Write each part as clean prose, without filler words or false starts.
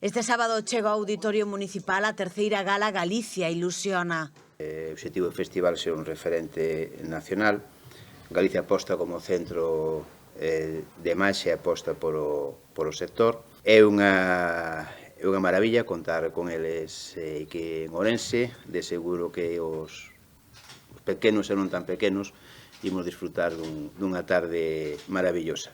Este sábado chega ao Auditorio Municipal a terceira gala Galicia Ilusiona. O obxectivo do festival ser un referente nacional. Galicia aposta como centro de maxia, aposta por o sector. É unha maravilla contar con eles que en Ourense. De seguro que os pequenos e non tan pequenos imos disfrutar dunha tarde maravillosa.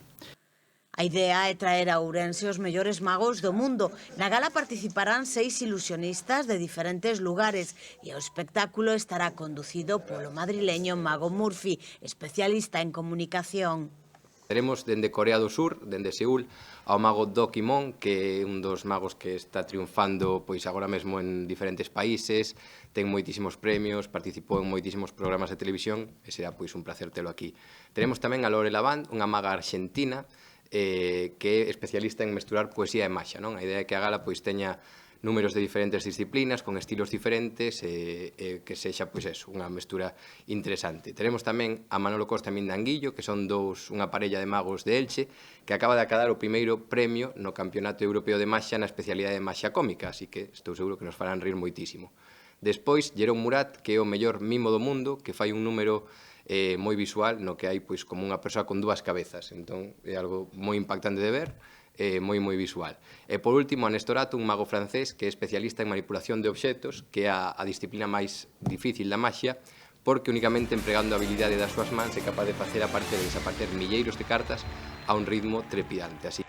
A idea é traer a Ourense os mellores magos do mundo. Na gala participarán 6 ilusionistas de diferentes lugares e o espectáculo estará conducido polo madrileño Mago Murphy, especialista en comunicación. Teremos dende Corea do Sur, dende Seúl, ao mago Do Kimon, que é un dos magos que está triunfando pois agora mesmo en diferentes países, ten moitísimos premios, participou en moitísimos programas de televisión e será pois un placer telo aquí. Teremos tamén a Lore Lavand, unha maga arxentina, que é especialista en mesturar poesía e maxia, non? A idea é que a gala pois teña números de diferentes disciplinas, con estilos diferentes, que sexa pois eso, unha mestura interesante. Teremos tamén a Manolo Costa e Mindanguillo, que son unha parella de magos de Elche, que acaba de acadar o primeiro premio no Campeonato Europeo de Maxia na especialidade de maxia cómica, así que estou seguro que nos farán rir moitísimo. Despois, Jerome Murat, que é o mellor mimo do mundo, que fai un número moi visual, no que hai pois como unha persoa con dúas cabezas, entón é algo moi impactante de ver, moi visual. E por último, a Nestorato, un mago francés que é especialista en manipulación de obxetos, que é a disciplina máis difícil da maxia, porque únicamente empregando a habilidade das súas mans é capaz de facer, aparte de desaparecer milleiros de cartas, a un ritmo trepidante. Así